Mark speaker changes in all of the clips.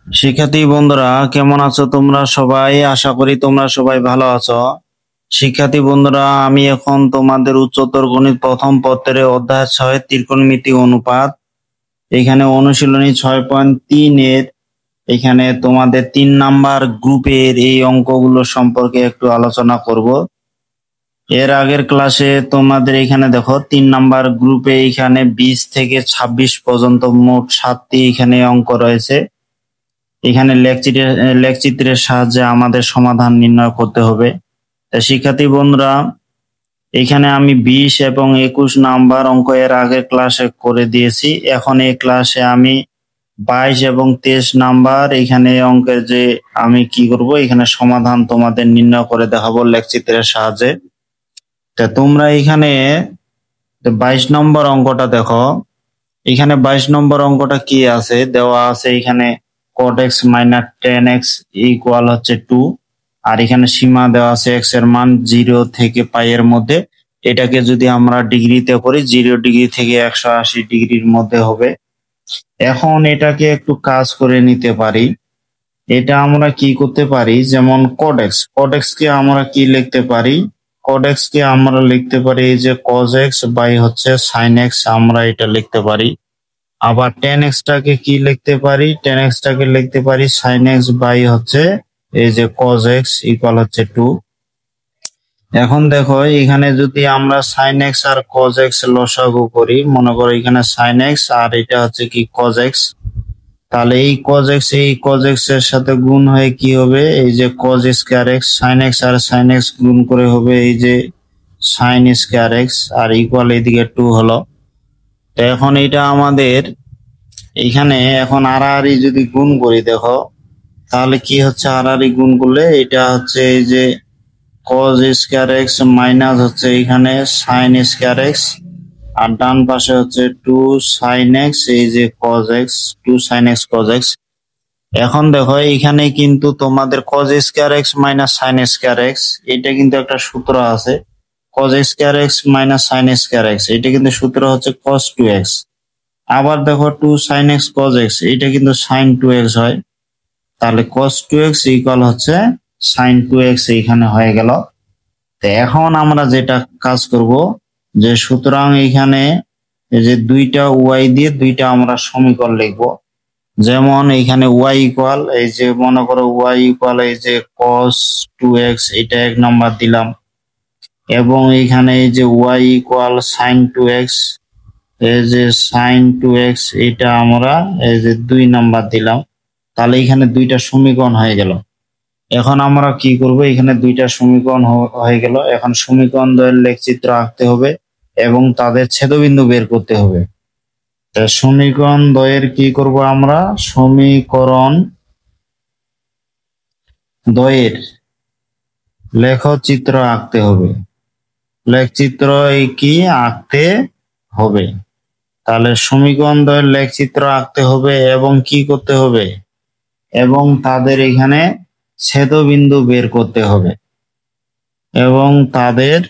Speaker 1: শিক্ষার্থী বন্ধুরা, কেমন আছো তোমরা সবাই? আশা করি তোমরা সবাই ভালো আছো। শিক্ষার্থী বন্ধুরা, আমি এখন তোমাদের উচ্চতর গণিত প্রথম পত্রের অধ্যায় 6 ত্রিকোণমিতি অনুপাত, এখানে অনুশীলনী 6.3 এখানে তোমাদের 3 নাম্বার গ্রুপের এই অঙ্কগুলো সম্পর্কে একটু আলোচনা করব। এর আগের ক্লাসে তোমাদের এখানে দেখো 3 নাম্বার গ্রুপে এখানে 20 থেকে 26 পর্যন্ত মোট 7টি এখানে অঙ্ক রয়েছে। এখানে লেখচিত্রের সাহায্যে আমাদের সমাধান নির্ণয় করতে হবে। তা শিক্ষার্থী বন্ধুরা, এখানে আমি 20 এবং 21 নাম্বার অঙ্ক এর আগের ক্লাসে করে দিয়েছি। এখন এই ক্লাসে আমি 22 এবং 23 নাম্বার এখানে অঙ্কের যে আমি কি করব, এখানে সমাধান তোমাদের নির্ণয় করে দেখাবো লেখচিত্রের সাহায্যে। তা তোমরা এখানে 22 নম্বর অঙ্কটা দেখো। এখানে 22 নম্বর অঙ্কটা কি আছে, দেওয়া আছে এখানে cot x minus ten x equal হচ্ছে 2, আর এখানে সীমা দেওয়া আছে x এর মান 0 থেকে পাই এর মধ্যে। এটাকে যদি আমরা ডিগ্রিতে করি, 0 ডিগ্রি থেকে 180 ডিগ্রির মধ্যে হবে। এখন এটাকে একটু কাজ করে নিতে পারি। এটা আমরা কি করতে পারি, যেমন cot x কে আমরা কি লিখতে পারি, cot x কে আমরা লিখতে পারি এই যে cos x বাই হচ্ছে sin x, আমরা এটা লিখতে পারি। আবার tan x টাকে কি লিখতে পারি, tan x টাকে লিখতে পারি sin x বাই হচ্ছে এই যে cos x ইকুয়াল হচ্ছে 2। এখন দেখো এখানে যদি আমরা sin x আর cos x লসাগু করি, মনে করো এখানে sin x আর এটা হচ্ছে কি cos x, তাহলে এই cos x এই cos x এর সাথে গুণ হয়ে কি হবে, এই যে cos square x, sin x আর sin x গুণ করে হবে এই যে sin স্কয়ার x, আর ইকুয়াল এদিকে 2 হলো। তো এখন এটা আমাদের এখানে এখন আড়াআড়ি যদি গুণ করি দেখো, তাহলে কি হচ্ছে, আড়াআড়ি গুণ করলে এটা হচ্ছে এই যে cos স্কয়ার x মাইনাস হচ্ছে এখানে sin স্কয়ার x, আর ডান পাশে হচ্ছে 2 sin x এই যে cos x, 2 sin x cos x। এখন দেখো এখানে কিন্তু তোমাদের cos square x minus sin square x, এটা কিন্তু একটা সূত্র আছে, cos square x minus sin square x, এটা কিন্তু সূত্র হচ্ছে cos 2x। আবার দেখো 2 sin x cos x, এটা কিন্তু sin 2x হয়, তাহলে cos 2x ইকুয়াল হচ্ছে sin 2x এইখানে হয়ে গেল। তো এখন আমরা যেটা কাজ করব, যে সুতরাং এখানে এই যে দুইটা y দিয়ে দুইটা আমরা সমীকরণ লিখব। যেমন এখানে y ইকুয়াল এই যে মনে করো y ইকুয়াল এই যে cos 2x, এটা 1 নাম্বার দিলাম, এবং এখানে এই যে y ইকুয়াল sin 2x, এই যে sin 2x, এটা আমরা এই যে 2 নাম্বার দিলাম। তাহলে এখানে দুইটা সমীকরণ হয়ে গেল। এখন আমরা কি করব, এখানে দুইটা সমীকরণ হয়ে গেল। এখন সমীকরণ দ্বয়ের লেখচিত্র আঁকতে হবে এবং তাদের ছেদবিন্দু বের করতে হবে। সমীকরণ দ্বয়ের কি করব, আমরা সমীকরণ দ্বয়ের লেখচিত্র আঁকতে হবে, লেখচিত্র কি আঁকতে হবে। তাহলে সমীকরণ দ্বয়ের লেখচিত্র আঁকতে হবে এবং কি করতে হবে, এবং তাদের এখানে ছেদবিন্দু বের করতে হবে, এবং তাদের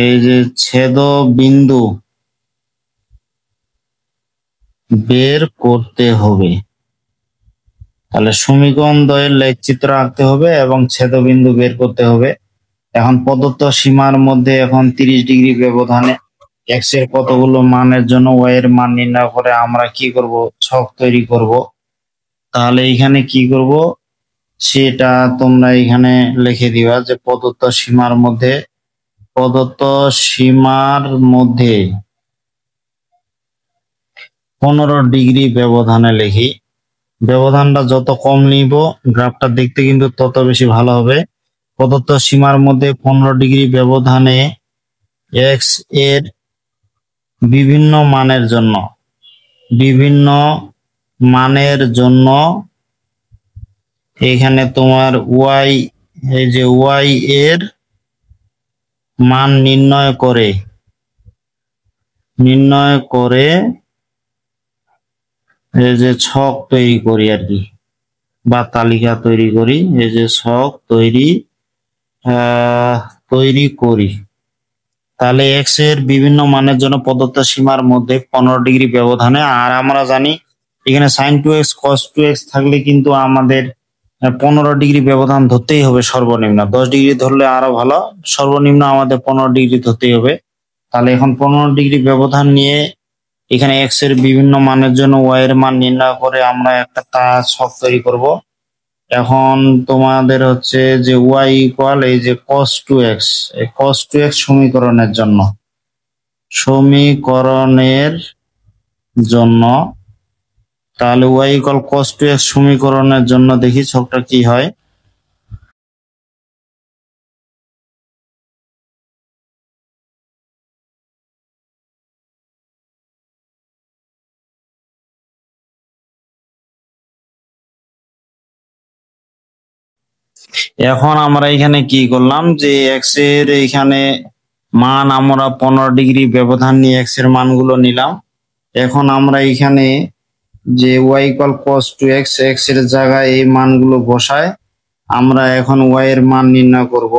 Speaker 1: এই যে ছেদবিন্দু বের করতে হবে। তাহলে সমীকরণ দ্বয়ের লেখচিত্র আঁকতে হবে এবং ছেদবিন্দু বের করতে হবে। এখন প্রদত্ত সীমার মধ্যে এখন 30 ডিগ্রি ব্যবধানে x এর কতগুলো মানের জন্য y এর মান নির্ণয় করে আমরা কি করব, ছক তৈরি করব। তাহলে এখানে কি করব সেটা তোমরা এখানে লিখে দিবা, যে প্রদত্ত সীমার মধ্যে 15 ডিগ্রি ব্যবধানে লিখি। ব্যবধানটা যত কম নিব গ্রাফটা দেখতে কিন্তু তত বেশি ভালো হবে। প্রদত্ত সীমার মধ্যে 15 ডিগ্রি ব্যবধানে x এর বিভিন্ন মানের জন্য এখানে তোমার y, এই যে y এর মান নির্ণয় করে এই যে ছক তৈরি করি আর কি, বা তালিকা তৈরি করি, এই যে ছক তৈরি করি। তাহলে x এর বিভিন্ন মানের জন্য প্রদত্ত সীমার মধ্যে 15 ডিগ্রি ব্যবধানে, আর আমরা জানি এখানে সাইন 2x কস 2x থাকলে কিন্তু আমাদের 15 ডিগ্রি ব্যবধান ধরতেই হবে সর্বনিম্ন। 10 ডিগ্রি ধরলে আরো ভালো, সর্বনিম্ন আমাদের 15 ডিগ্রি ধরতেই হবে। তাহলে এখন 15 ডিগ্রি ব্যবধান নিয়ে এখানে এক্স এর বিভিন্ন মানের জন্য ওয়াই এর মান নির্ণয় করে আমরা একটা ছক তৈরি করব। এখন তোমাদের হচ্ছে যে ওয়াই ইকুয়াল এই যে cos 2x, এই cos 2x সমীকরণের জন্য তাহলে ওয়াই ইকুয়াল cos 2x সমীকরণের জন্য দেখি ছকটা কি হয়। এখন আমরা এখানে কি করলাম যে এক্স এর এখানে মান আমরা 15 ডিগ্রি ব্যবধান নিয়ে এক্স এর মানগুলো নিলাম। এখন আমরা এখানে যে y equal cos 2x, x এর জায়গায় এই মানগুলো বসায় আমরা এখন ওয়াই এর মান নির্ণয় করব।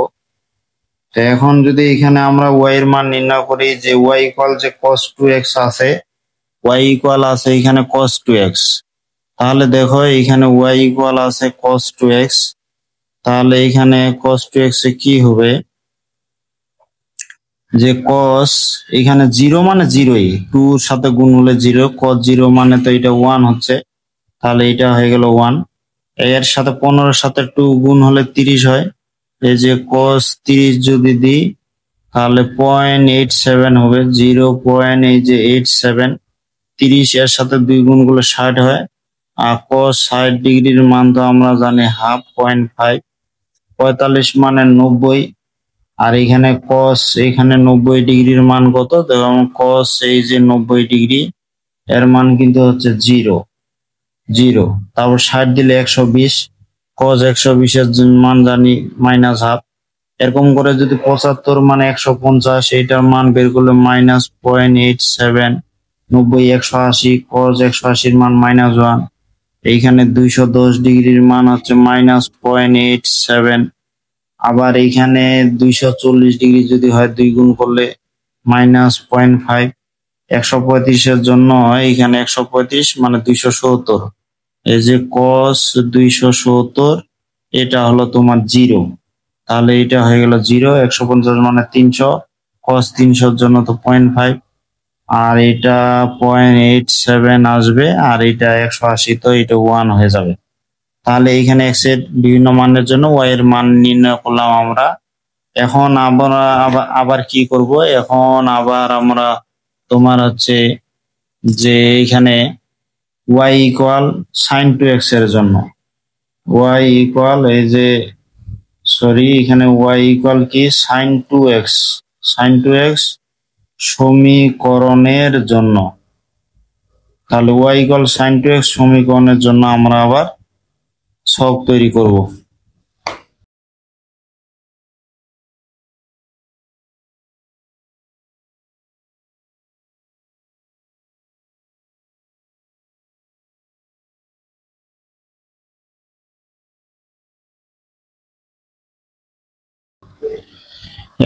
Speaker 1: তো এখন যদি এখানে আমরা ওয়াই এর মান নির্ণয় করি যে ওয়াই ইকুয়াল যে cos 2x আছে, ওয়াই ইকুয়াল আছে এখানে cos 2x, তাহলে দেখো এখানে ওয়াই ইকুয়াল আছে cos 2x, তাহলে এখানে cos 2x এ কি হবে যে cos এখানে 0 মানে 0ই, 2 এর সাথে গুণ হলে 0, cos 0 মানে তো এটা 1 হচ্ছে, তাহলে এটা হয়ে গেল 1। এর সাথে 15 এর সাথে 2 গুণ হলে 30 হয়, এই যে cos 30 যদি দিই তাহলে 0.87 হবে, 0.87। 30 এর সাথে 2 গুণ করলে 60 হয়, আর cos 60 ডিগ্রির মান তো আমরা জানি হাফ, 0.5। 45 মানে 90, আর এখানে cos এখানে 90 ডিগ্রির মান কত দেখো, cos এই যে 90 ডিগ্রি এর মান কিন্তু হচ্ছে 0, তারপর 60 দিলে 120, cos 120 এর মান জানি মাইনাস হাফ। এরকম করে যদি 75 মানে 150, এইটার মান বের করলে মাইনাস 0.87। 90 180, cos 180 এর মান -1। এইখানে 210 ডিগ্রির মান হচ্ছে -0.87। আবার এইখানে 240 ডিগ্রি যদি হয় 2 গুণ করলে -0.5। 135 এর জন্য এইখানে 135 মানে 270, এই যে cos 270 এটা হলো তোমার 0, তাহলে এটা হয়ে গেল 0। 150 মানে 300, cos 300 এর জন্য তো 0.5, আর এটা 0.87 আসবে, আর এটা 180 তো এটা 1 হয়ে যাবে। তাহলে এইখানে এক্স এর বিভিন্ন মানের জন্য ওয়াই এর মান নির্ণয় করলাম আমরা। এখন আমরা আবার কি করব, এখন আবার আমরা তোমার হচ্ছে যে এখানে ওয়াই ইকুয়াল সাইন 2x এর জন্য ওয়াই ইকুয়াল এই যে সরি এখানে ওয়াই ইকুয়াল কি সাইন 2x সমীকরণের জন্য, তাহলে ওয়াই ইকুয়াল সাইন 2x সমীকরণের জন্য আমরা আবার ছক তৈরি করব।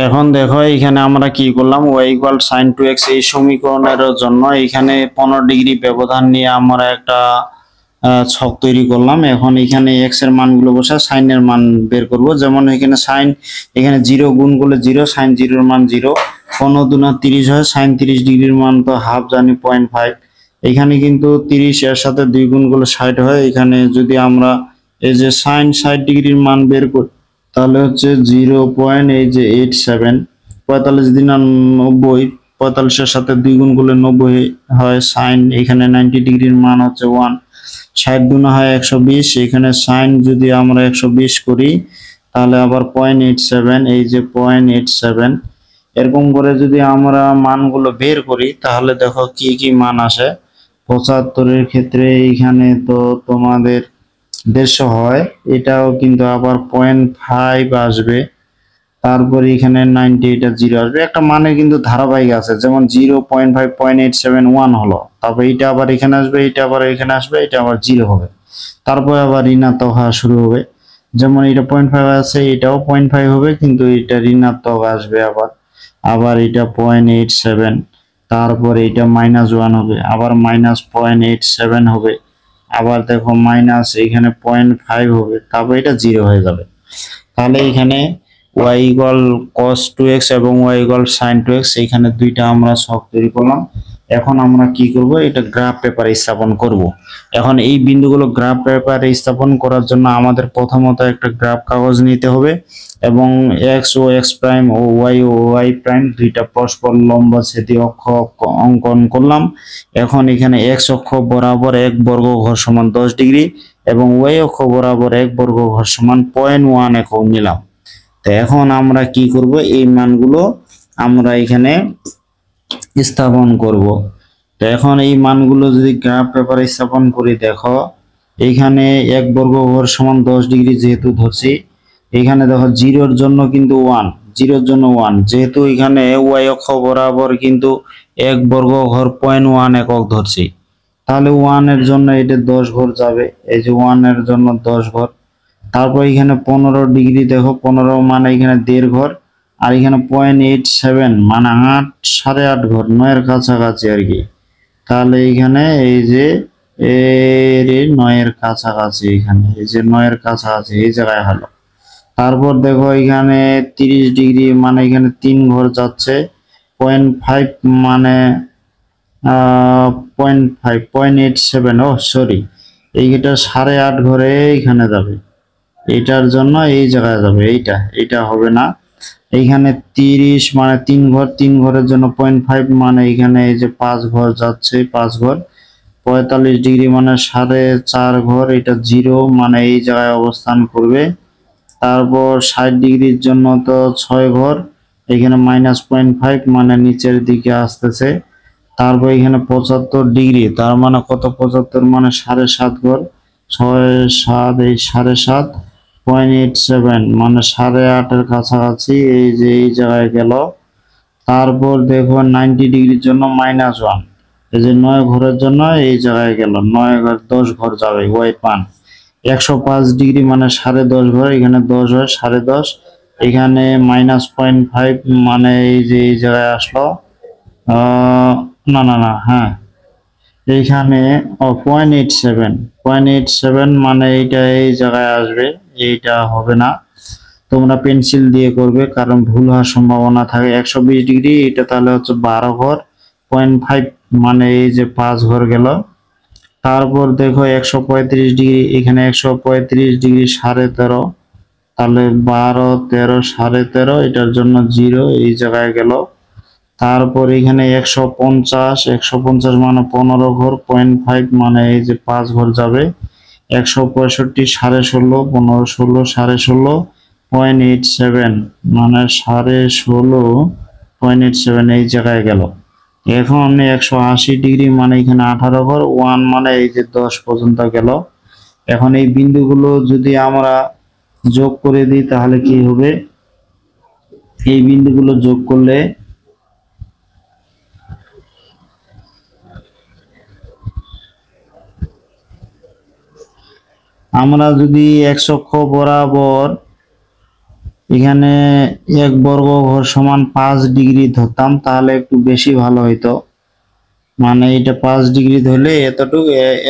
Speaker 1: এখন দেখো এখানে আমরা কি করলাম, y ইকুয়াল সাইন 2x এই সমীকরণের জন্য এখানে 15 ডিগ্রি ব্যবধান নিয়ে আমরা একটা ছক তৈরি করলাম। এখন এখানে x এর মানগুলো বসে সাইন এর মান বের করব। যেমন এখানে সাইন এখানে 0 গুণ করলে 0, সাইন 0 এর মান 0, 15 দুনা 30 হয়, সাইন 30 ডিগ্রির মান তো হাফ জানি 0.5। এখানে কিন্তু 30 এর সাথে 2 গুণ করলে 60 হয়, এখানে যদি আমরা এই যে সাইন 60 ডিগ্রির মান বের করি তাহলে হচ্ছে 0.87। 45 দিনা 90, 45 এর সাথে 2 গুণ করলে 90 হয়, সাইন এখানে 90 ডিগ্রির মান হচ্ছে 1। 60 দুনা হয় 120, এখানে সাইন যদি আমরা 120 করি তাহলে আবার 0.87, এই যে 0.87। এরকম করে যদি আমরা মানগুলো বের করি তাহলে দেখো কি কি মান আসে। 75 এর ক্ষেত্রে এইখানে তো তোমাদের 150 হয়, এটাও কিন্তু আবার 0.5 আসবে। তারপরে এখানে 90 এটা 0 আসবে, একটা মানে কিন্তু ধারাবাহিক আছে, যেমন 0.5 0.871 হলো, তারপর এটা আবার এখানে আসবে, এটা আবার এখানে আসবে, এটা আবার 0 হবে, তারপরে আবার ঋণাত্মক হওয়া শুরু হবে। যেমন এটা 0.5 আছে, এটাও 0.5 হবে, কিন্তু এটা ঋণাত্মক আসবে আবার, আবার এটা 0.87, তারপরে এটা -1 হবে, আবার -0.87 হবে, আবার দেখো মাইনাস এখানে 0.5 হবে, তারপর এটা 0 হয়ে যাবে। তাহলে এখানে y ইকুয়াল cos 2x এবং y ইকুয়াল sin 2x, এখানে দুইটা আমরা ছক তৈরি করলাম। এখন আমরা কি করব, এটা গ্রাফ পেপারে স্থাপন করব। এখন এই বিন্দুগুলো গ্রাফ পেপারে স্থাপন করার জন্য আমাদের প্রথমত একটা গ্রাফ কাগজ নিতে হবে এবং x ও x প্রাইম ও y প্রাইম দুইটা পরস্পর লম্বছেদী অক্ষ অঙ্কন করলাম। এখন এখানে x অক্ষ বরাবর 1 বর্গ ঘর সমান 10 ডিগ্রি এবং y অক্ষ বরাবর 1 বর্গ ঘর সমান 0.1 একক নিলাম। তো এখন আমরা কি করব, এই মানগুলো আমরা এখানে স্থাপন করব। তো এখন এই মানগুলো যদি গ্রাফ পেপারে স্থাপন করি, দেখো এখানে 1 বর্গ ঘর সমান 10 ডিগ্রি যেহেতু ধরছি, এখানে দেখো জিরোর জন্য কিন্তু 1, জিরোর জন্য 1, যেহেতু এখানে y অক্ষ বরাবর কিন্তু 1 বর্গ ঘর 0.1 একক ধরছি, তাহলে 1 এর জন্য এটা 10 ঘর যাবে, এই যে 1 এর জন্য 10 ঘর। তারপর এখানে 15 ডিগ্রি, দেখো 15 মানে এখানে 1.5 ঘর, আর এখানে 0.87 মানে 8, 8.5 ঘর, 9 এর কাছাকাছি আর কি। তাহলে এখানে এই যে 9 এর কাছাকাছি, এখানে এই যে 9 এর কাছাকাছি এই জায়গায় হলো। তারপর দেখো এখানে 30 ডিগ্রি মানে এখানে 3 ঘর যাচ্ছে, 0.5 মানে 0.5, 0.87, ও সরি, এইটা 8.5 ঘরে এখানে যাবে, এটার জন্য এই জায়গায় যাবে, এইটা হবে না। এইখানে 30 মানে 3 ঘর, 3 ঘরের জন্য 0.5 মানে এখানে এই যে 5 ঘর যাচ্ছে, 5 ঘর। 45 ডিগ্রি মানে 4.5 ঘর, এটা 0 মানে এই জায়গায় অবস্থান করবে। তারপর 60 ডিগ্রির জন্য তো 6 ঘর, এখানে -0.5 মানে নিচের দিকে আসতেছে। তারপর এখানে 75 ডিগ্রি, তার মানে কত, 75 মানে 7.5 ঘর, 6, 7, এই 7.5, 0.87 মানে 8.5 এর কাছাকাছি, এই যে এই জায়গায় গেল। তারপর দেখো 90 ডিগ্রির জন্য -1, এই যে 9 ঘরের জন্য এই জায়গায় গেল, 9 ঘর 10 ঘর যাবে, ওয়াই পান। 105 ডিগ্রি মানে 10.5 ঘর, এখানে 10 হয়, 10.5, এখানে -0.5 মানে এই যে এই জায়গায় আসলো। না না না, হ্যাঁ এইখানে 0.87 মানে এইটা এই জায়গায় আসবে, এইটা হবে না, তোমরা পেন্সিল দিয়ে করবে কারণ ভুল হওয়ার সম্ভাবনা থাকে। 120 ডিগ্রি, এটা তাহলে হচ্ছে 12 ঘর, 0.5 মানে এই যে 5 ঘর গেল। তারপর দেখো 135 ডিগ্রি, এখানে 135 ডিগ্রি 13.5, তাহলে 12, 13, 13.5, এটার জন্য 0 এই জায়গায় গেল। তারপর এখানে 150 মানে 15 ঘর, 0.5 মানে এই যে 5 ঘর যাবে। 165 16.5, 15, 16, 16.5, 0.87 মানে 16.5, এই জায়গায় গেল। এখন 180 ডিগ্রি মানে এখানে 18 ঘর, 1 মানে এই যে 10 পর্যন্ত গেল। এখন এই বিন্দুগুলো যদি আমরা যোগ করে দিই তাহলে কি হবে, এই বিন্দুগুলো যোগ করলে আমরা যদি x অক্ষ বরাবর এখানে 1 বর্গ ঘর সমান 5 ডিগ্রি ধরতাম তাহলে একটু বেশি ভালো হইতো, মানে এটা 5 ডিগ্রি ধরলে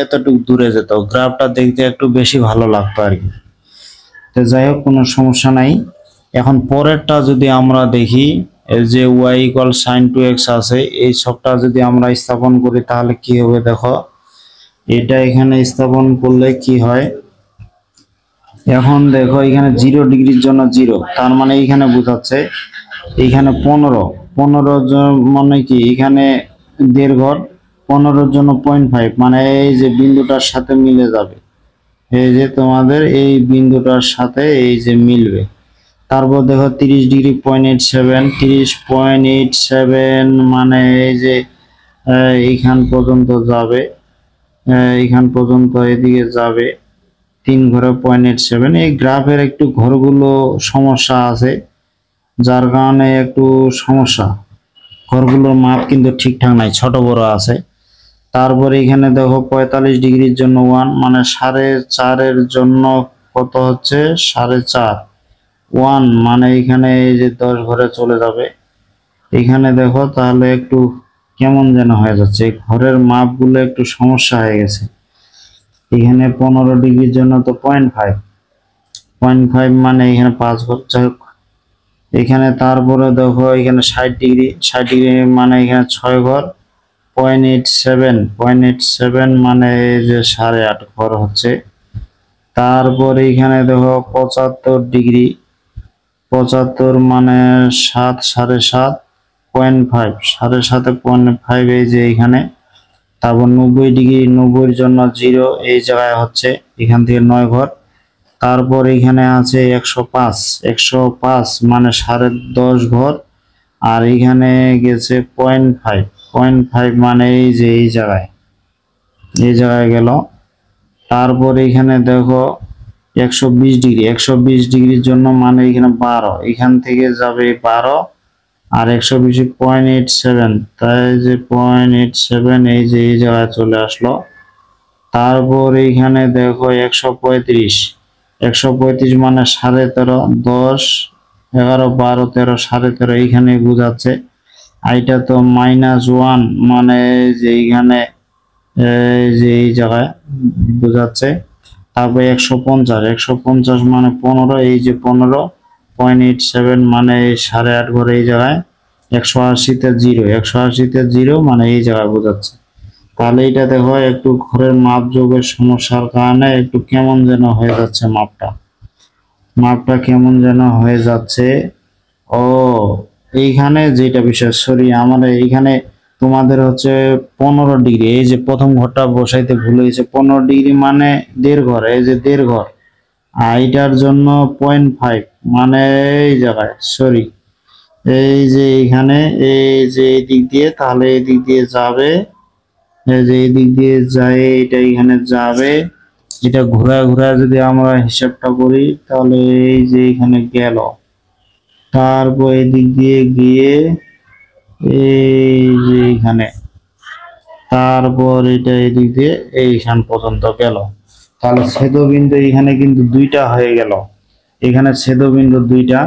Speaker 1: এতটুকু দূরে যেত, গ্রাফটা দেখতে একটু বেশি ভালো লাগতো আর কি। তো যাই হোক, কোনো সমস্যা নাই। এখন পরেরটা যদি আমরা দেখি, এই যে y ইকুয়াল sin 2x আছে, এই ছকটা যদি আমরা স্থাপন করি তাহলে কি হবে, দেখো এটা এখানে স্থাপন করলে কি হয়। এখন দেখো এখানে 0 ডিগ্রির জন্য 0, তার মানে এখানে বোঝাচ্ছে এখানে 15 মানে কি এখানে 1.5 ঘর, 15-র জন্য 0.5 মানে এই যে বিন্দুটার সাথে মিলে যাবে, এই যে তোমাদের এই বিন্দুটার সাথে এই যে মিলবে। তারপর দেখো 30 ডিগ্রি 0.87, 30.87 মানে এই যে এইখান পর্যন্ত যাবে, এইখান পর্যন্ত এদিকে যাবে, 3 ঘরে 0.87। এই গ্রাফের একটু ঘরগুলো সমস্যা আছে, যার কারণে একটু সমস্যা, ঘরগুলোর মাপ কিন্তু ঠিকঠাক নাই, ছোট বড় আছে। তারপরে এখানে দেখো 45 ডিগ্রির জন্য 1 মানে 4.5 এর জন্য কত হচ্ছে 4.5, 1 মানে এখানে এই যে 10 ঘরে চলে যাবে। এখানে দেখো তাহলে একটু কেমন যেন হয়ে যাচ্ছে, ঘরের মাপগুলো একটু সমস্যা হয়ে গেছে। এখানে 15 ডিগ্রির জন্য তো 0.5 মানে এখানে 5 ঘর। যাই হোক, এখানে তারপরে দেখো এখানে 60 ডিগ্রি মানে এখানে 6 ঘর। 0.87 মানে এই যে 8.5 ঘর হচ্ছে। তারপরে এখানে দেখো 75 ডিগ্রি, 75 মানে 7, 7.5, 7.5 এই যে এখানে। তারপর 90 ডিগ্রি, 90-এর জন্য 0 এই জায়গায় হচ্ছে, এখান থেকে 9 ঘর। তারপর এখানে আছে 105 মানে 10.5 ঘর। আর এখানে গেছে 0.5 মানে এই যে এই জায়গায় গেল। তারপর এখানে দেখো 120 ডিগ্রি, 120 ডিগ্রির জন্য মানে এখানে 12, এখান থেকে যাবে 12 আর 120 0.87, তাই যে 0.87 এই যে এই জায়গায় চলে আসলো। তারপর এইখানে দেখো 135 মানে 13.5, 10, 11, 12, 13, 13.5 এইখানে বোঝাচ্ছে। এইটা তো -1 মানে যে এইখানে এই যে এই জায়গায় বোঝাচ্ছে। তারপর 150 মানে 15, এই যে 15.87 মানে 8.5 ঘর এই জায়গায়। 180-তে 0 মানে এই জায়গায় বোঝাচ্ছে। তাহলে এটা দেখো একটু ঘরের মাপ যোগের সমস্যার কারণে একটু কেমন যেন হয়ে যাচ্ছে, মাপটা কেমন যেন হয়ে যাচ্ছে। ও এইখানে যেটা বিষয়, সরি আমার এইখানে তোমাদের হচ্ছে 15 ডিগ্রি, এই যে প্রথম ঘরটা বসাইতে ভুল হয়েছে। 15 ডিগ্রি মানে 1.5 ঘর, এই যে 1.5 ঘর। আর এটার জন্য 0.5 মানে এই জায়গায়, সরি এই যে এইখানে, এই যে এই দিক দিয়ে, তাহলে এই দিক দিয়ে যাবে, এই যে এই দিক দিয়ে যায়, এটা এখানে যাবে। এটা ঘোরা ঘোরা যদি আমরা হিসাবটা করি তাহলে এই যে এখানে গেল। তারপর এই দিক দিয়ে গিয়ে এই যে এখানে, তারপর এটা এই দিক দিয়ে এইখান পর্যন্ত গেল। তাহলে ছেদবিন্দু এখানে কিন্তু 2টা হয়ে গেল। এখানে ছেদবিন্দু 2টা।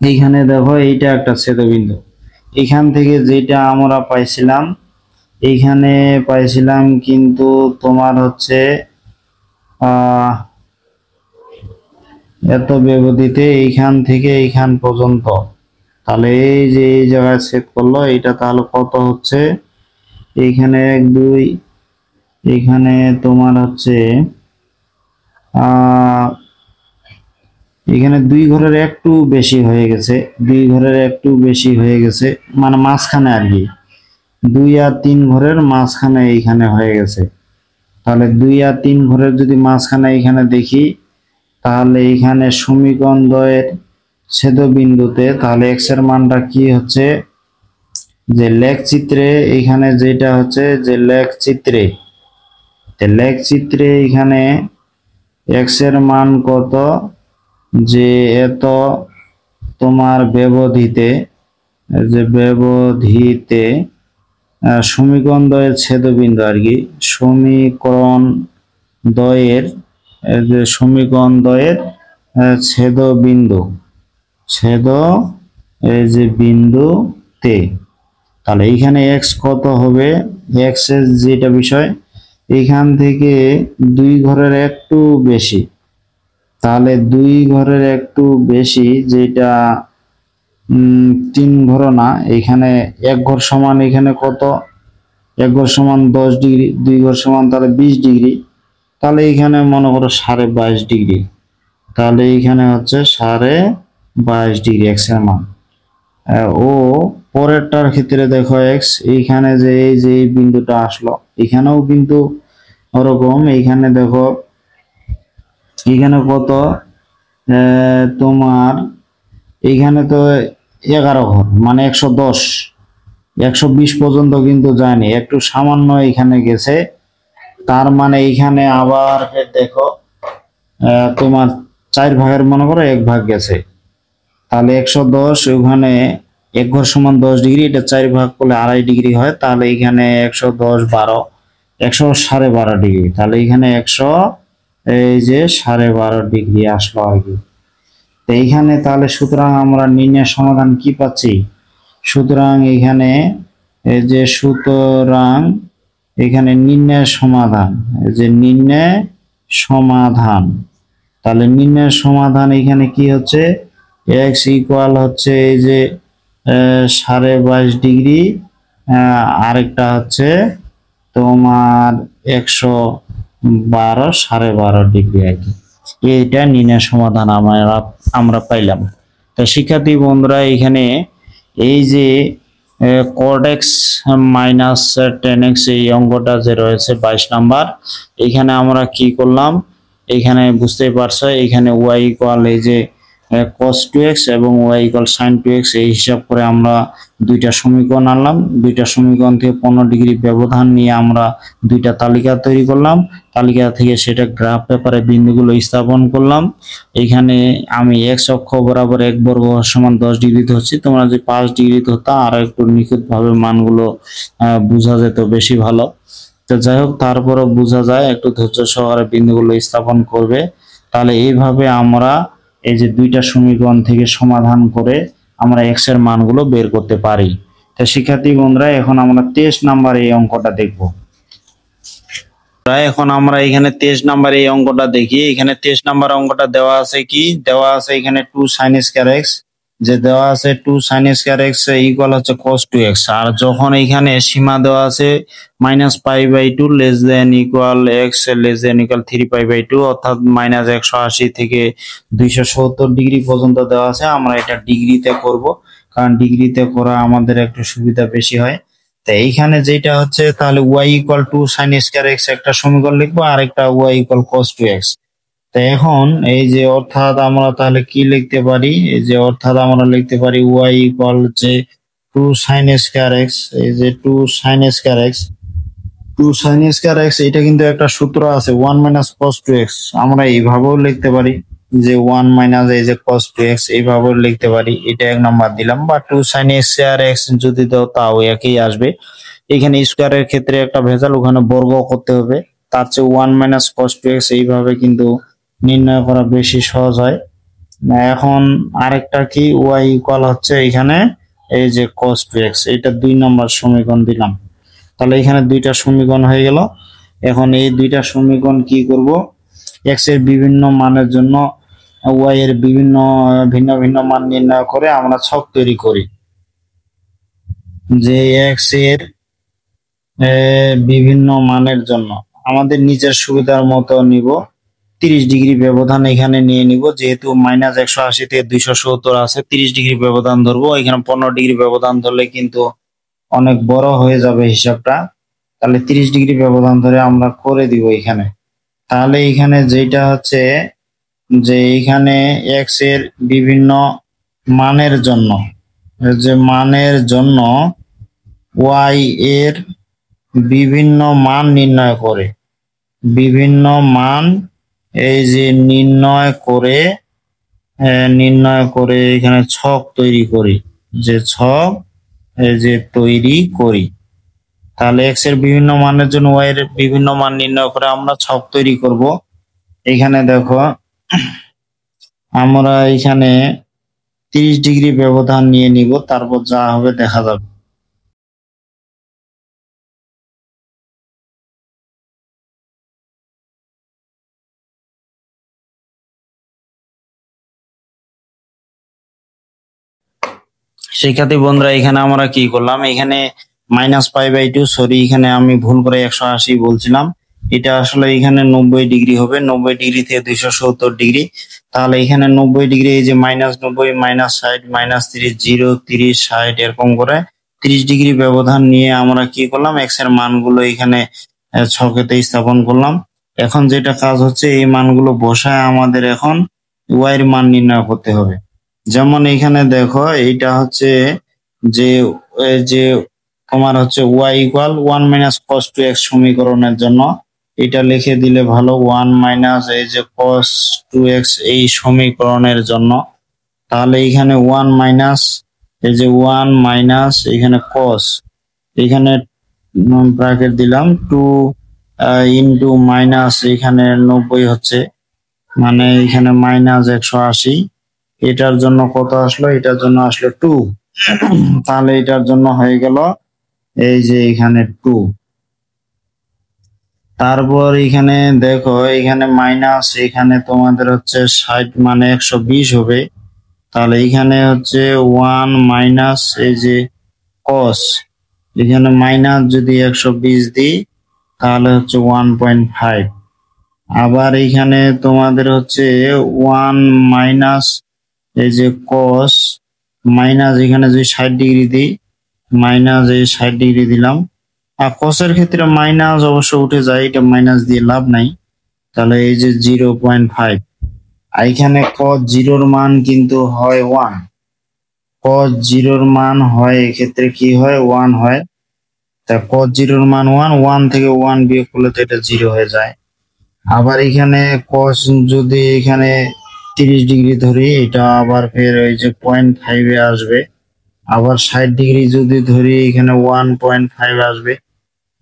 Speaker 1: এইখানে দেখো এইটা একটা ছেদবিন্দু। এখান থেকে যেটা আমরা পাইছিলাম, এইখানে পাইছিলাম কিন্তু তোমার হচ্ছে এত ব্যবধিতে এইখান থেকে এইখান পর্যন্ত। তাহলে এই যে এই জায়গায় ছেদ করলো, এটা তাহলে কত হচ্ছে, এইখানে 1, 2, এখানে তোমার হচ্ছে এখানে 2 ঘরের একটু বেশি হয়ে গেছে, 2 ঘরের একটু বেশি হয়ে গেছে মানে মাঝখানে আর কি, 2 আর 3 ঘরের মাঝখানে এইখানে হয়ে গেছে। তাহলে 2 আর 3 ঘরের যদি মাঝখানে এইখানে দেখি, তাহলে এইখানে সমীকরণ দ্বয়ের ছেদবিন্দুতে তাহলে x এর মানটা কি হচ্ছে, যে লেখচিত্রে এইখানে যেটা হচ্ছে যে লেখচিত্রে এখানে x এর মান কত, যে এত তোমার ব্যবধিতে, যে ব্যবধিতে সমীকরণ দ্বয়ের ছেদবিন্দু আর কি, সমীকরণ দ্বয়ের যে সমীকরণ দ্বয়ের ছেদবিন্দু, এই যে বিন্দুতে। তাহলে এইখানে x কত হবে, x এর যেটা বিষয়, এইখান থেকে 2 ঘরের একটু বেশি, তাহলে 2 ঘরের একটু বেশি, যেটা 3 ঘর না, এখানে 1 ঘর সমান, এখানে কত, 1 ঘর সমান 10 ডিগ্রি, 2 ঘর সমান তাহলে 20 ডিগ্রি। তাহলে এখানে মনে করো 22.5 ডিগ্রি, তাহলে এইখানে হচ্ছে 22.5 ডিগ্রি x এর মান। ও পরেরটার ক্ষেত্রে দেখো x, এইখানে যে এই যে এই বিন্দুটা আসলো, এখানেও কিন্তু ওরকম। এইখানে দেখো এখানে কত, তোমার এইখানে তো 11 ঘর মানে 110, 120 পর্যন্ত কিন্তু যায়নি, একটু সামান্য এখানে গেছে। তার মানে এইখানে আবার দেখো তোমার 4 ভাগের মনে করো 1 ভাগ গেছে। তাহলে 110, ওখানে 1 ঘর সমান 10 ডিগ্রি, এটা 4 ভাগ করলে 2.5 ডিগ্রি হয়। তাহলে এখানে 110, 12, 112.5 ডিগ্রি। তাহলে এখানে 100, এই যে 12.5 ডিগ্রি আসলো আর কি। তো এইখানে তাহলে সুতরাং আমরা নির্ণয়ের সমাধান কি পাচ্ছি, সুতরাং এখানে এই যে সুতরাং এখানে নির্ণয়ের সমাধান, এই যে নির্ণয় সমাধান, তাহলে নির্ণয়ের সমাধান এখানে কি হচ্ছে, এক্স ইকুয়াল হচ্ছে এই যে 22.5 ডিগ্রি, আরেকটা হচ্ছে তোমার 112 12.5 ডিগ্রি আর কি। এইটা নির্ণয় সমাধান আমরা পাইলাম। তো শিক্ষার্থী বন্ধুরা এখানে এই যে cot x মাইনাস 10x এই অঙ্কটা যে রয়েছে 22 নাম্বার, এখানে আমরা কি করলাম, এখানে বুঝতেই পারছো এখানে y ইকুয়াল এই যে cos 2x এবং y ইকুয়াল sin 2x এই হিসাব করে আমরা দুইটা সমীকরণ আনলাম। দুইটা সমীকরণ থেকে 15 ডিগ্রি ব্যবধান নিয়ে আমরা দুইটা তালিকা তৈরি করলাম। তালিকা থেকে সেটা গ্রাফ পেপারে বিন্দুগুলো স্থাপন করলাম। এখানে আমি x অক্ষ বরাবর 1 বর্গ সমান 10 ডিগ্রি ধরছি, তোমরা যদি 5 ডিগ্রি ধরতা আর একটু নিখুঁতভাবে মানগুলো বোঝা যেত বেশি ভালো। তো যাই হোক, তারপরও বোঝা যায়, একটু ধৈর্য সহকারে বিন্দুগুলো স্থাপন করবে। তাহলে এইভাবে আমরা এই যে দুইটা সমীকরণ থেকে সমাধান করে আমরা x এর মানগুলো বের করতে পারি। তো শিক্ষার্থী বন্ধুরা এখন আমরা 23 নাম্বার এই অঙ্কটা দেখব। এখন আমরা এখানে 23 নাম্বার এই অঙ্কটা দেখি। এখানে 23 নাম্বার অঙ্কটা দেওয়া আছে কি, দেওয়া আছে এখানে 2 sin square x, যে দেওয়া আছে 2 sin square x ইকুয়াল হচ্ছে cos 2x, আর যখন এখানে সীমা দেওয়া আছে -π/2 less than equal x less than equal 3π/2, অর্থাৎ -180 থেকে 270 ডিগ্রি পর্যন্ত দেওয়া আছে। আমরা এটা ডিগ্রিতে করব, কারণ ডিগ্রিতে করা আমাদের একটু সুবিধা বেশি হয়। তো এইখানে যেটা হচ্ছে, তাহলে y equal 2 sin square x একটা সমীকরণ লিখবো, আর একটা y ইকুয়াল cos 2x। তো এখন এই যে অর্থাৎ আমরা তাহলে কি লিখতে পারি, এই যে অর্থাৎ আমরা লিখতে পারি y ইকুয়াল যে 2 sin square x, এই যে 2 sin square x, 2 sin square x এটা কিন্তু একটা সূত্র আছে 1 minus cos 2x, আমরা এইভাবেও লিখতে পারি যে 1 minus এই যে cos 2x এইভাবেও লিখতে পারি। এটা এক নাম্বার দিলাম, বা 2 sin square x যদি দাও তাও একই আসবে। এখানে স্কয়ারের ক্ষেত্রে একটা ভেজাল, ওখানে বর্গ করতে হবে, তার চেয়ে 1 minus cos 2x এইভাবে কিন্তু নির্ণয় করা বেশি সহজ হয়। এখন আরেকটা কি, y ইকুয়াল হচ্ছে এখানে এই যে cos 2x, এটা 2 নম্বর সমীকরণ দিলাম। তাহলে এখানে দুইটা সমীকরণ হয়ে গেল। এখন এই দুইটা সমীকরণ কি করব, x এর বিভিন্ন মানের জন্য y এর বিভিন্ন ভিন্ন ভিন্ন মান নির্ণয় করে আমরা ছক তৈরি করি, যে x এর বিভিন্ন মানের জন্য আমাদের নিজের সুবিধার মতো নিব। 30 ডিগ্রি ব্যবধান এখানে নিয়ে নিব, যেহেতু -180 থেকে 270 আছে, 30 ডিগ্রি ব্যবধান ধরবো। এখানে 15 ডিগ্রি ব্যবধান ধরলে কিন্তু অনেক বড় হয়ে যাবে হিসাবটা, তাহলে 30 ডিগ্রি ব্যবধান ধরে আমরা করে দিব এখানে। তাহলে এখানে যেটা হচ্ছে যে এখানে x এর বিভিন্ন মানের জন্য, যে মানের জন্য y এর বিভিন্ন মান নির্ণয় করে, বিভিন্ন মান এই যে নির্ণয় করে এখানে ছক তৈরি করি, যে ছক এই যে তৈরি করি। তাহলে x এর বিভিন্ন মানের জন্য y এর বিভিন্ন মান নির্ণয় করে আমরা ছক তৈরি করব। এখানে দেখো আমরা এখানে 30 ডিগ্রি ব্যবধান নিয়ে নিব, তারপর যা হবে দেখা যাবে। শিক্ষার্থী বন্ধুরা এখানে আমরা কি করলাম, এখানে -π/2, সরি এখানে আমি ভুল করে 180 বলছিলাম, এটা আসলে এখানে 90 ডিগ্রি হবে, 90 ডিগ্রি থেকে 270 ডিগ্রি। তাহলে এখানে 90 ডিগ্রি, এই যে -90 -60 -30 0 30 60 এরকম করে 30 ডিগ্রি ব্যবধান নিয়ে আমরা কি করলাম, x এর মানগুলো এখানে ছকেতে স্থাপন করলাম। এখন যেটা কাজ হচ্ছে, এই মানগুলো বসায় আমাদের এখন y এর মান নির্ণয় করতে হবে। যেমন এখানে দেখো এইটা হচ্ছে যে যে তোমার হচ্ছে y equal 1 minus cos 2x সমীকরণের জন্য এটা লিখে দিলে ভালো, 1 minus এই যে cos 2x এই সমীকরণের জন্য। তাহলে এখানে 1 minus এই যে 1 minus এখানে cos, এখানে ব্র্যাকেট দিলাম 2 ইনটু মাইনাস এখানে 90 হচ্ছে, মানে এখানে -180, এটার জন্য কত আসলো, এটার জন্য আসলো 2। তাহলে এটার জন্য হয়ে গেল এই যে এখানে 2। তারপর এখানে দেখো এখানে মাইনাস, এখানে তোমাদের হচ্ছে 60 মানে 120 হবে। তাহলে এখানে হচ্ছে 1 মাইনাস এই যে কস, এখানে মাইনাস যদি 120 দিই তাহলে হচ্ছে 1.5। আবার এখানে তোমাদের হচ্ছে 1 মাইনাস এই যে কস, মাইনাস এখানে যদি 60 ডিগ্রি দিই, মাইনাস এই 60 ডিগ্রি দিলাম। আর কসের ক্ষেত্রে মাইনাস অবশ্য উঠে যায়, এটা মাইনাস দিয়ে লাভ নাই। তাহলে এই যে 0.5, আর এখানে কস জিরোর মান কিন্তু হয় 1, কস জিরোর মান হয় এক্ষেত্রে কি হয় 1 হয়। তা কস জিরোর মান 1, 1 থেকে 1 বিয়োগ করলে তো এটা 0 হয়ে যায়। আবার এখানে কস যদি এখানে 30 ডিগ্রি ধরি, এটা আবার ফের ওই যে 0.5 এ আসবে। আবার 60 ডিগ্রি যদি ধরি এখানে 1.5 আসবে।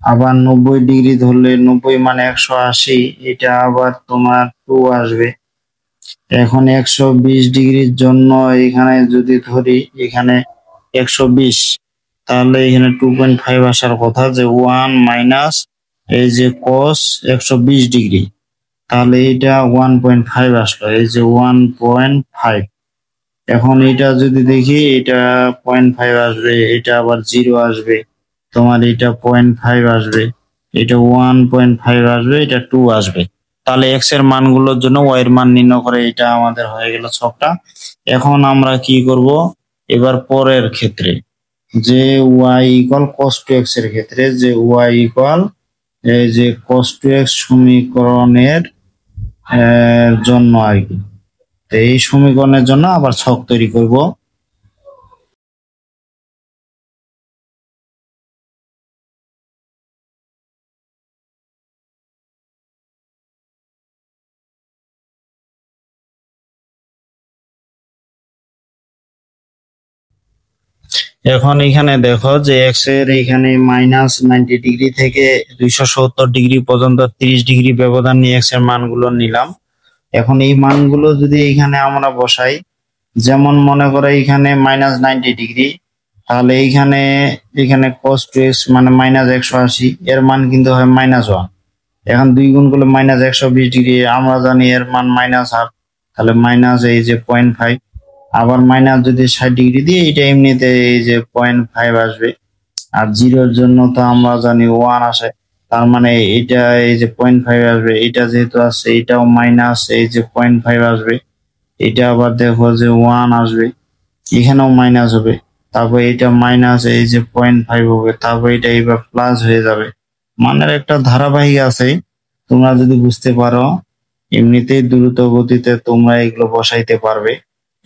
Speaker 1: আবার 90 ডিগ্রি ধরলে 90 মানে 180, এটা আবার তোমার 2 আসবে। এখন 120 ডিগ্রির জন্য এখানে যদি ধরি এখানে 120, তাহলে এখানে 2.5 আসার কথা, যে 1 মাইনাস এই যে কস 120 ডিগ্রি, তাহলে এটা 1.5 আসলো, এই যে 1.5। এখন এটা যদি দেখি এটা 0.5 আসবে, এটা আবার 0 আসবে, তোমার এটা 0.5 আসবে, এটা 1.5 আসবে, এটা 2 আসবে। তাহলে এক্স এর মানগুলোর জন্য ওয়াই এর মান নির্ণয় করে, এটা আমাদের হয়ে গেল ছকটা। এখন আমরা কি করব, এবার পরের ক্ষেত্রে যে y equal cos two x এর ক্ষেত্রে, যে ওয়াই ইকুয়াল এই যে কস টু এক্স সমীকরণের জন্য আর কি। তো এই সমীকরণের জন্য আবার ছক তৈরি করব। এখন এখানে দেখো যে এক্স এর এখানে -90 ডিগ্রি থেকে 270 ডিগ্রি পর্যন্ত 30 ডিগ্রি ব্যবধান নিয়ে এক্স এর মানগুলো নিলাম। এখন এই মানগুলো যদি এখানে আমরা বসাই, যেমন মনে করো এখানে -90 ডিগ্রি, তাহলে এইখানে এখানে cos 2x মানে -180, এর মান কিন্তু হয় -1। এখন 2 গুণ করলে -120 ডিগ্রি, আমরা জানি এর মান -1/2, তাহলে মাইনাস এই যে 0.5। আবার মাইনাস যদি 60 ডিগ্রি দিয়ে এটা এমনিতে এই যে 0.5 আসবে। আর জিরোর জন্য তো আমরা জানি 1 আসে, তার মানে এটা এই যে 0.5 আসবে। এটা যেহেতু আছে এটাও মাইনাস এই যে 0.5 আসবে। এটা আবার দেখো যে 1 আসবে, এখানেও মাইনাস হবে। তারপর এটা মাইনাস এই যে 0.5 হবে, তারপর এটা এবার প্লাস হয়ে যাবে। মানের একটা ধারাবাহিক আছে, তোমরা যদি বুঝতে পারো এমনিতেই দ্রুত গতিতে তোমরা এগুলো বসাইতে পারবে।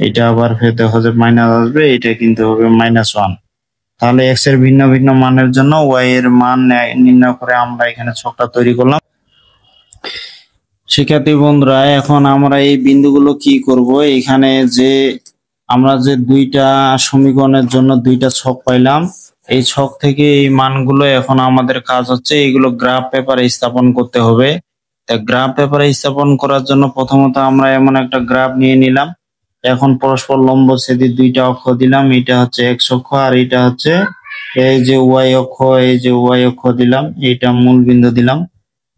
Speaker 1: এটা আবার ফের দেখো যে মাইনাস আসবে, এটা কিন্তু হবে -1। তাহলে এক্স এর ভিন্ন ভিন্ন মানের জন্য ওয়াই এর মান নির্ণয় করে আমরা এখানে ছকটা তৈরি করলাম। শিক্ষার্থী বন্ধুরা, এখন আমরা এই বিন্দুগুলো কি করব, এখানে যে আমরা যে দুইটা সমীকরণের জন্য দুইটা ছক পাইলাম, এই ছক থেকে এই মানগুলো এখন আমাদের কাজ হচ্ছে এগুলো গ্রাফ পেপারে স্থাপন করতে হবে। তা গ্রাফ পেপারে স্থাপন করার জন্য প্রথমত আমরা এমন একটা গ্রাফ নিয়ে নিলাম। এখন পরস্পর লম্বছেদী দুইটা অক্ষ দিলাম, এটা হচ্ছে এক্স অক্ষ আর এটা হচ্ছে এই যে ওয়াই অক্ষ, এই যে ওয়াই অক্ষ দিলাম, এটা মূল বিন্দু দিলাম।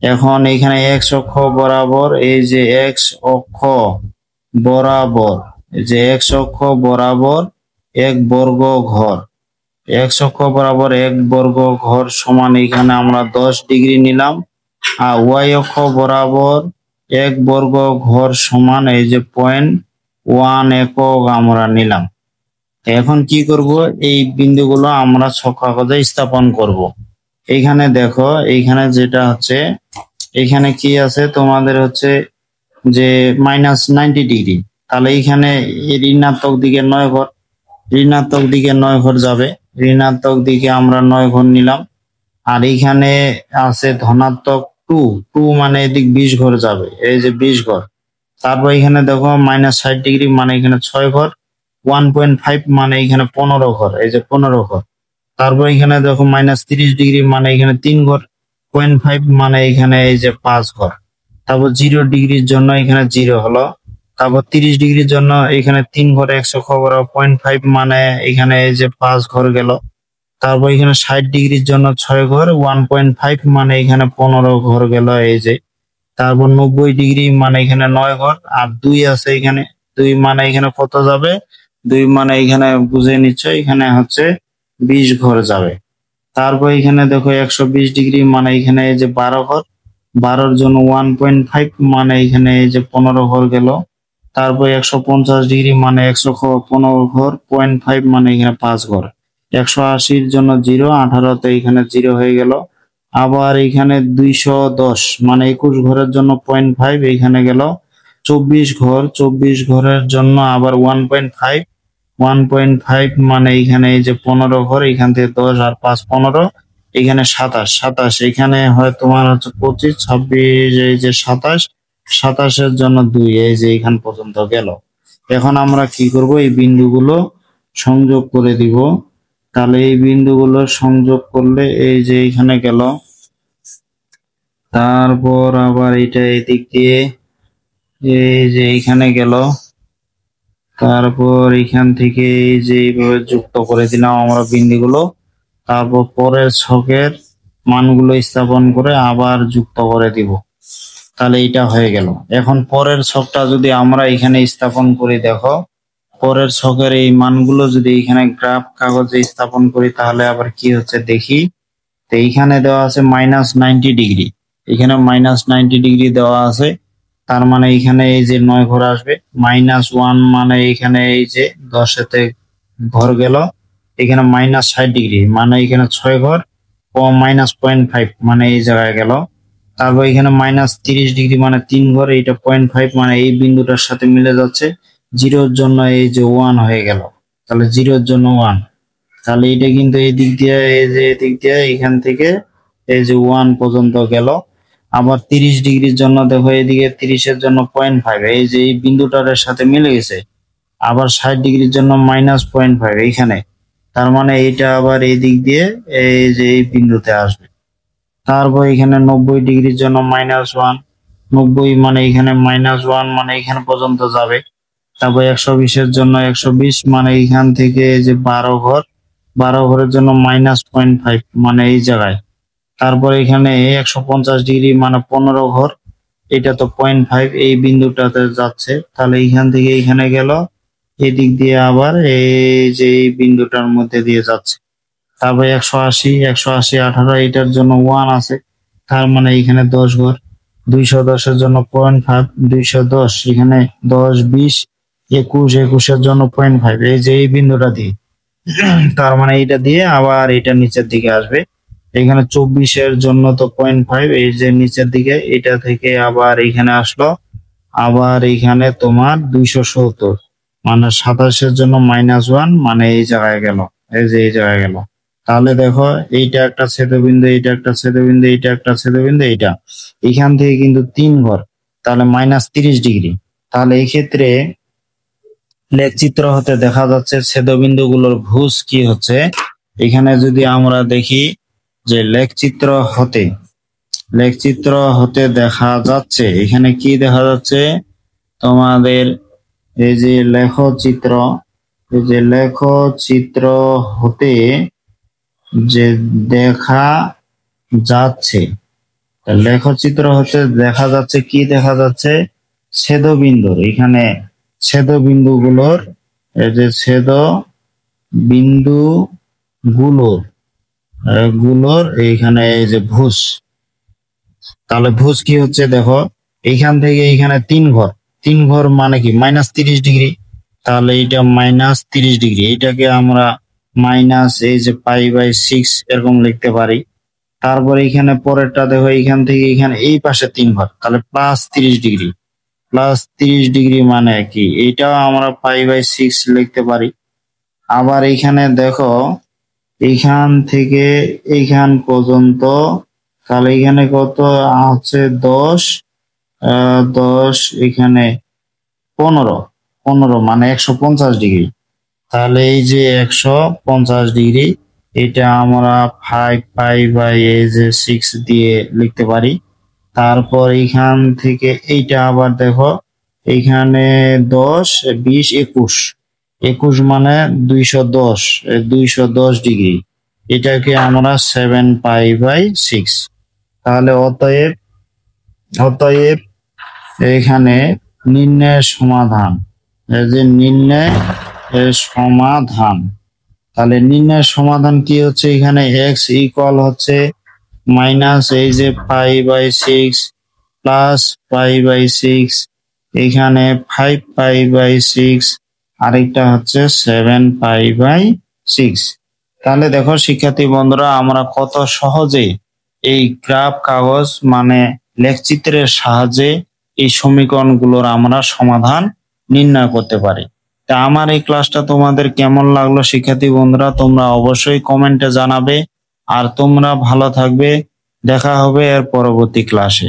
Speaker 1: এখন এখানে এক্স অক্ষ বরাবর এই যে এক্স অক্ষ বরাবর, এই যে এক্স অক্ষ বরাবর 1 বর্গ ঘর, এক্স অক্ষ বরাবর 1 বর্গ ঘর সমান এখানে আমরা 10 ডিগ্রি নিলাম। আর ওয়াই অক্ষ বরাবর 1 বর্গ ঘর সমান এই যে 0.1 একক আমরা নিলাম। এখন কি করব, এই বিন্দুগুলো আমরা ছক কাগজে স্থাপন করব। এইখানে দেখো, এইখানে যেটা হচ্ছে এখানে কি আছে তোমাদের হচ্ছে যে -90 ডিগ্রি, তাহলে এইখানে ঋণাত্মক দিকে 9 ঘর, ঋণাত্মক দিকে 9 ঘর যাবে, ঋণাত্মক দিকে আমরা 9 ঘর নিলাম। আর এইখানে আছে ধনাত্মক 2, 2 মানে এদিক 20 ঘর যাবে, এই যে 20 ঘর। তারপর এখানে দেখো -60 ডিগ্রি মানে এখানে 6 ঘর, 1.5 মানে এখানে 15 ঘর, এই যে 15 ঘর। তারপর এখানে দেখো -30 ডিগ্রি মানে এখানে 3 ঘর, 0.5 মানে এখানে এই যে 5 ঘর। তারপর 0 ডিগ্রির জন্য এখানে 0 হলো। তারপর 30 ডিগ্রির জন্য এখানে 3 ঘর 100 খবর, 0.5 মানে এখানে এই যে 5 ঘর গেল। তারপর এখানে 60 ডিগ্রির জন্য 6 ঘর, 1.5 মানে এখানে 15 ঘর গেল এই যে। তারপর 90 ডিগ্রি মানে এখানে 9 ঘর, আর 2 আছে এখানে, 2 মানে এখানে কত যাবে, 2 মানে এখানে বুঝে নিচ্ছ এখানে হচ্ছে 20 ঘর যাবে। তারপর এখানে দেখো 120 ডিগ্রি মানে এখানে এই যে 12 ঘর, 12-র জন্য 1.5 মানে এখানে এই যে 15 ঘর গেল। তারপর 150 ডিগ্রি মানে 115 ঘর, 0.5 মানে এখানে 5 ঘর। 180-র জন্য 0, 18-তে এখানে 0 হয়ে গেল। আবার এখানে 210 মানে 21 ঘরের জন্য 0.5 এখানে গেল 24 ঘর, 24 ঘরের জন্য আবার 1.5, 1.5 মানে এখানে এই যে 15 ঘর, এখান থেকে 10 আর 5 15, এখানে 27, 27 এখানে হয় তোমার হচ্ছে 25, 26 এই যে 27, 27-এর জন্য 2 এই যে এখান পর্যন্ত গেল। এখন আমরা কি করব, এই বিন্দুগুলো সংযোগ করে দিব। তাহলে এই বিন্দুগুলো সংযোগ করলে এই যে এখানে গেল, তারপর আবার এটা এদিক দিয়ে এই যে এখানে গেল, তারপর এখান থেকে এই যে এইভাবে যুক্ত করে দিলাম আমরা বিন্দুগুলো। তারপর পরের ছকের মানগুলো স্থাপন করে আবার যুক্ত করে দিব। তাহলে এটা হয়ে গেল। এখন পরের ছকটা যদি আমরা এখানে স্থাপন করি, দেখো পরের ছকের এই মানগুলো যদি এখানে গ্রাফ কাগজে স্থাপন করি তাহলে আবার কি হচ্ছে দেখি। তো এইখানে দেওয়া আছে -90 ডিগ্রি, এখানে -90 ডিগ্রি দেওয়া আছে। তার মানে এখানে এই যে 9 ঘর আসবে, -1 মানে এখানে এই যে 10-এতে ঘর গেল, এখানে -60 ডিগ্রি মানে এখানে 6 ঘর, ও -0.5 মানে এই জায়গায় গেল। তারপর এখানে -30 ডিগ্রি মানে 3 ঘর, এইটা 0.5 মানে এই বিন্দুটার সাথে মিলে যাচ্ছে। 0-র জন্য এই যে 1 হয়ে গেল, তাহলে 0-র জন্য 1। তাহলে এটা কিন্তু এই দিক দিয়ে এই যে দিক দিয়ে এখান থেকে এই যে 1 পর্যন্ত গেল। আবার 30 ডিগ্রির জন্য দেখো এদিকে 30-এর জন্য 0.5 এই যে এই বিন্দুটার সাথে মিলে গেছে। আবার 60 ডিগ্রির জন্য -0.5 এইখানে, তার মানে এটা আবার এই দিক দিয়ে এই যে এই বিন্দুতে আসবে। তারপর এখানে 90 ডিগ্রির জন্য -1, 90 মানে এখানে -1 মানে এখানে পর্যন্ত যাবে। তারপর 120-এর জন্য 120 মানে এখান থেকে এই যে 12 ঘর, 12 ঘরের জন্য -0.5 মানে এই জায়গায়। তারপর এখানে 150 ডিগ্রি মানে 15 ঘর, এটা তো 0.5 এই বিন্দুটাতে যাচ্ছে। তাহলে এইখান থেকে এখানে গেল, এদিক দিয়ে আবার এই যে এই বিন্দুটার মধ্যে দিয়ে যাচ্ছে। তারপর 180, 180 18 এটার জন্য 1 আছে, তার মানে এখানে 10 ঘর। 210-এর জন্য 0.5, 210 এখানে 10 20 21, 21-এর জন্য 0.5 এই যে এই বিন্দুটা দিয়ে, তার মানে এটা দিয়ে আবার এটা নিচের দিকে আসবে। এখানে 24-এর জন্য তো 0.5 এই যে নিচের দিকে, এটা থেকে আবার এখানে আসলো। আবার এখানে তোমার 270 মানে 27-এর জন্য -1 মানে এই জায়গায় গেল, এই যে এই জায়গায় গেল। তাহলে দেখো এইটা একটা ছেদবিন্দু, এইটা একটা ছেদবিন্দু, এইটা একটা ছেদবিন্দু, এইটা এখান থেকে কিন্তু 3 ঘর, তাহলে -30 ডিগ্রি। তাহলে এই ক্ষেত্রে লেখচিত্র হতে দেখা যাচ্ছে ছেদবিন্দুগুলোর ভুজ কি হচ্ছে। এখানে যদি আমরা দেখি যে লেখচিত্র হতে দেখা যাচ্ছে, এখানে কি দেখা যাচ্ছে তোমাদের এই যে লেখচিত্র, এই যে লেখচিত্র হতে যে দেখা যাচ্ছে, লেখচিত্র হতে দেখা যাচ্ছে কি দেখা যাচ্ছে, ছেদবিন্দুর এখানে ছেদবিন্দুগুলোর এই যে বিন্দু গুলোর এইখানে এই যে ভুজ। তাহলে ভুজ কি হচ্ছে দেখো, এইখান থেকে এইখানে 3 ঘর, 3 ঘর মানে কি -30 ডিগ্রি। তাহলে এটা -30 ডিগ্রি, এটাকে আমরা মাইনাস এই যে π/6 এরকম লিখতে পারি। তারপর এখানে পরেরটা দেখো, এইখান থেকে এখানে এই পাশে 3 ঘর, তাহলে +30 ডিগ্রি, +30 ডিগ্রি মানে কি, এটাও আমরা π/6 লিখতে পারি। আবার এইখানে দেখো এইখান থেকে এইখান পর্যন্ত, তাহলে এখানে কত আছে 10, 10 এখানে 15, 15 মানে 150 ডিগ্রি। তাহলে এই যে 150 ডিগ্রি, এটা আমরা 5π/6 দিয়ে লিখতে পারি। তারপর এইখান থেকে এইটা আবার দেখো, এইখানে 10 20 21, 21 মানে 210, 210 ডিগ্রি, এটাকে আমরা 7π/6। তাহলে অতএব এখানে নির্ণয়ের সমাধান, এই যে নির্ণয়ের সমাধান, তাহলে নির্ণয়ের সমাধান কি হচ্ছে, এখানে এক্স ইকুয়াল হচ্ছে মাইনাস এই যে π/6 প্লাস π/6, এখানে 5π/6, আরেকটা হচ্ছে 7π/6। তাহলে দেখো শিক্ষার্থী বন্ধুরা, আমরা কত সহজে এই গ্রাফ কাগজ মানে লেখচিত্রের সাহায্যে এই সমীকরণগুলোর আমরা সমাধান নির্ণয় করতে পারি। তা আমার এই ক্লাসটা তোমাদের কেমন লাগলো শিক্ষার্থী বন্ধুরা, তোমরা অবশ্যই কমেন্টে জানাবে। আর তোমরা ভালো থাকবে, দেখা হবে এর পরবর্তী ক্লাসে।